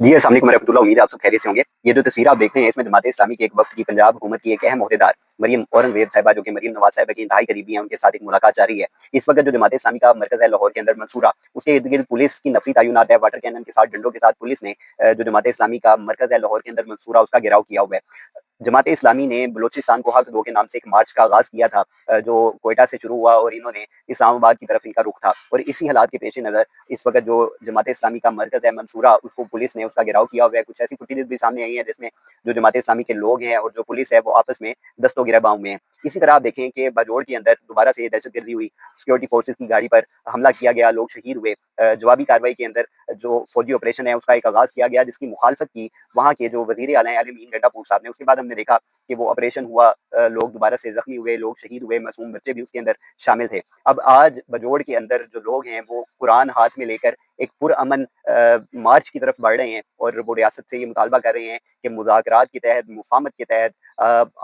जी, अस्सलाम वालेकुम रहमतुल्लाह। उम्मीद है आप सब खैरियत से होंगे। ये जो तस्वीर आप देख रहे हैं इसमें जमात इस्लामी की एक वक्त की पंजाब हुकूमत की एक अहम ओहदेदार मरियम औरंगज़ेब साहिबा, जो कि मरियम नवाज़ साहिबा की इंतहाई करीबी हैं, उनके साथ एक मुलाकात जारी है। इस वक्त जो जमात इस्लामी का मरकज़ है लाहौर के अंदर मंसूरा, उसके इर्द गिर्द पुलिस की नफरी तैनात है। वाटर कैनन के साथ, डंडों के साथ पुलिस ने जो जमात इस्लामी का मरकज़ है लाहौर के अंदर मंसूरा, उसका घेराव किया हुआ है। जमात इस्लामी ने बलूचिस्तान को हक दो के नाम से एक मार्च का आगाज़ किया था, जो कोयटा से शुरू हुआ और इन्होंने इस्लामाबाद की तरफ इनका रुख था। और इसी हालात के पेश नज़र इस वक्त जो जमात इस्लामी का मरकज़ है मंसूरा, उसको पुलिस ने उसका घेराव किया हुआ है। कुछ ऐसी फुटेज भी सामने आई है जिसमें जो जमात इस्लामी के लोग हैं और जो पुलिस है वो आपस में दस्तों गिरबाव में है। इसी तरह आप देखें कि बाजोड़ के अंदर दोबारा से दहशतगर्दी हुई, सिक्योरिटी फोर्सेज की गाड़ी पर हमला किया गया, लोग शहीद हुए। जवाबी कार्रवाई के अंदर जो फौजी ऑपरेशन है उसका एक आगाज़ किया गया, जिसकी मुखालफत की वहाँ के जो वज़ीर आला हैं अली मीन गंडापुर साहब ने। उसके बाद हमने देखा कि वो ऑपरेशन हुआ, लोग दोबारा से जख्मी हुए, लोग शहीद हुए, मासूम बच्चे भी उसके अंदर शामिल थे। अब आज बजोड़ के अंदर जो लोग हैं वो कुरान हाथ में लेकर एक पुरअमन मार्च की तरफ बढ़ रहे हैं और वो रियासत से ये मुतालबा कर रहे हैं कि मुज़ाकरात के तहत, मुफाहमत के तहत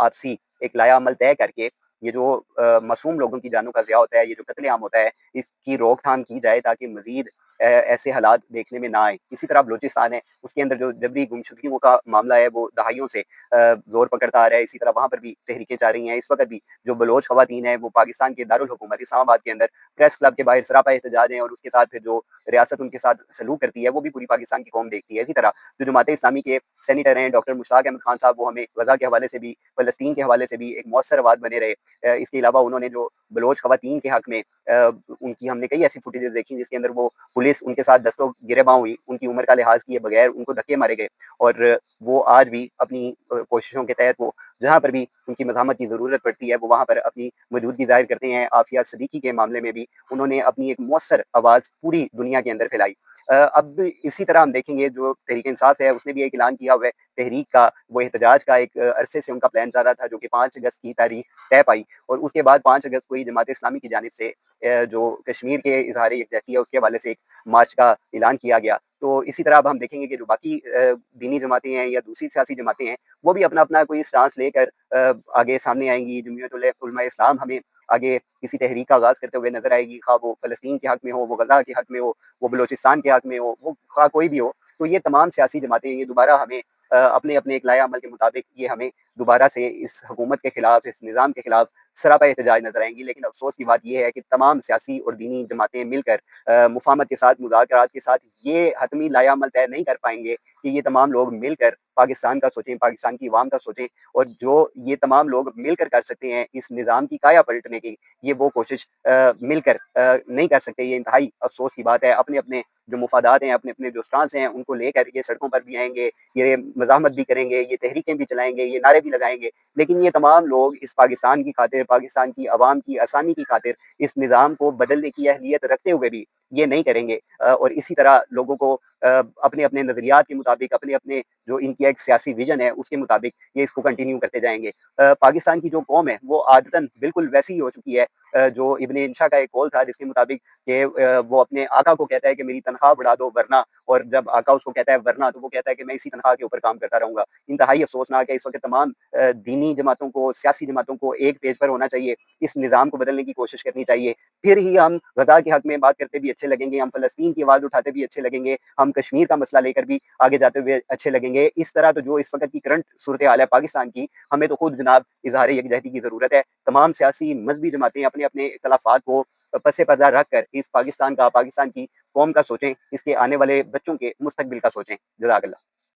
आपसी एक लाया अमल तय करके ये जो मासूम लोगों की जानों का ज़िया होता है, ये जो कत्ले आम होता है, इसकी रोकथाम की जाए ताकि मज़ीद ऐसे हालात देखने में ना आए। इसी तरह बलूचिस्तान है, उसके अंदर जो जबरी गुमशुदगियों का मामला है वो दहाइयों से ज़ोर पकड़ता आ रहा है। इसी तरह वहाँ पर भी तहरीकें जारी हैं। इस वक्त भी जो बलोच खवातीन हैं वो पाकिस्तान के दारुल हुकूमत इस्लामाबाद के अंदर प्रेस क्लब के बाहर सरापा एहतजाज हैं, और उसके साथ फिर जो रियासत उनके साथ सलूक करती है वो भी पूरी पाकिस्तान की कौम देखती है। इसी तरह जो जमात इस्लामी के सेनेटर हैं डॉक्टर मुश्ताक अहमद खान साहब, वो हमें गजा के हवाले से भी, फ़लस्तीन के हवाले से भी एक मौसर आवाज़ बने रहे। इसके अलावा उन्होंने जो बलोच खवातीन के हक में उनकी हमने कई ऐसी फुटेजेस देखी जिसके अंदर वो पुलिस उनके साथ दस्तों गिरेबां हुई, उनकी उम्र का लिहाज किए बगैर उनको धक्के मारे गए। और वो आज भी अपनी कोशिशों के तहत वो जहाँ पर भी उनकी मज़ाहमत की ज़रूरत पड़ती है वो वहाँ पर अपनी मौजूदगी ज़ाहिर करते हैं। आफिया सदीकी के मामले में भी उन्होंने अपनी एक मौसर आवाज़ पूरी दुनिया के अंदर फैलाई। अब इसी तरह हम देखेंगे जो तहरीक इंसाफ है उसने भी एक ऐलान किया हुआ है तहरीक का, वो एहतजाज का एक अरसे से उनका प्लान जा रहा था, जो कि 5 अगस्त की तारीख तय पाई। और उसके बाद 5 अगस्त को ही जमात इस्लामी की जानिब से जो कश्मीर के इजहार यकजहती है उसके हवाले से एक मार्च का ऐलान किया गया। तो इसी तरह अब हम देखेंगे कि जो बाकी दीनी जमातें हैं या दूसरी सियासी जमातें हैं वो भी अपना अपना कोई स्टांस लेकर आगे सामने आएंगी। जमीयत उलमा इस्लाम हमें आगे किसी तहरीक का आगाज़ करते हुए नजर आएगी, खा वो फ़लस्तीन के हक में हो, वो गजा के हक में हो, वो बलोचिस्तान के हक में हो, वो खा कोई भी हो। तो ये तमाम सियासी जमातें ये दोबारा हमें अपने अपने एक लाया अमल के मुताबिक ये हमें दोबारा से इस हुकूमत के खिलाफ, इस निज़ाम के खिलाफ सरापा एहतजाज नजर आएंगी। लेकिन अफसोस की बात यह है कि तमाम सियासी और दीनी जमातें मिलकर मुफाहमत के साथ, मुज़ाकरात के साथ ये हतमी लाया अमल तय नहीं कर पाएंगे कि ये तमाम लोग मिलकर पाकिस्तान का सोचें, पाकिस्तान की अवाम का सोचें। और जो ये तमाम लोग मिलकर कर सकते हैं इस निज़ाम की काया पलटने की, ये वो कोशिश मिलकर नहीं कर सकते। ये इंतहाई अफसोस की बात है। अपने अपने जो मुफादात हैं, अपने अपने जो स्टांस हैं, उनको लेकर ये सड़कों पर भी आएंगे, ये मज़ाहमत भी करेंगे, ये तहरीकें भी चलाएंगे, ये नारे भी लगाएंगे। लेकिन ये तमाम लोग इस पाकिस्तान की खातिर, पाकिस्तान की अवाम की आसानी की खातिर इस निज़ाम को बदलने की अहलियत रखते हुए भी ये नहीं करेंगे। और इसी तरह लोगों को अपने अपने नज़रियात के मुताबिक, अपने अपने जो इनकी एक सियासी विजन है उसके मुताबिक ये इसको कंटिन्यू करते जाएंगे। पाकिस्तान की जो कौम है वो आदतन बिल्कुल वैसी ही हो चुकी है। जो इब्ने इंशा का एक कौल था जिसके मुताबिक कि वो अपने आका को कहता है कि मेरी तनख्वाह बढ़ा दो वरना, और जब आका उसको कहता है वरना, तो वो कहता है कि मैं इसी तनख्वाह के ऊपर काम करता रहूंगा। इंतहाई अफसोसनाक है। इस वक्त तमाम दीनी जमातों को, सियासी जमातों को एक पेज पर होना चाहिए, इस निज़ाम को बदलने की कोशिश करनी चाहिए। फिर ही हम गजा के हक में बात करते भी अच्छे लगेंगे, हम फ़लस्तीन की आवाज़ उठाते भी अच्छे लगेंगे, हम कश्मीर का मसला लेकर भी आगे जाते हुए अच्छे लगेंगे। इस तरह तो जो इस वक्त की करंट सूरत हाल है पाकिस्तान की, हमें तो खुद जनाब इजहार यकजहती की ज़रूरत है। तमाम सियासी मजहबी जमातें अपने अपने इख्तलाफात को पसे पर्दा रख कर इस पाकिस्तान का, पाकिस्तान की कौम का सोचें, इसके आने वाले बच्चों के मुस्तकबिल का सोचें। जज़ाकल्लाह।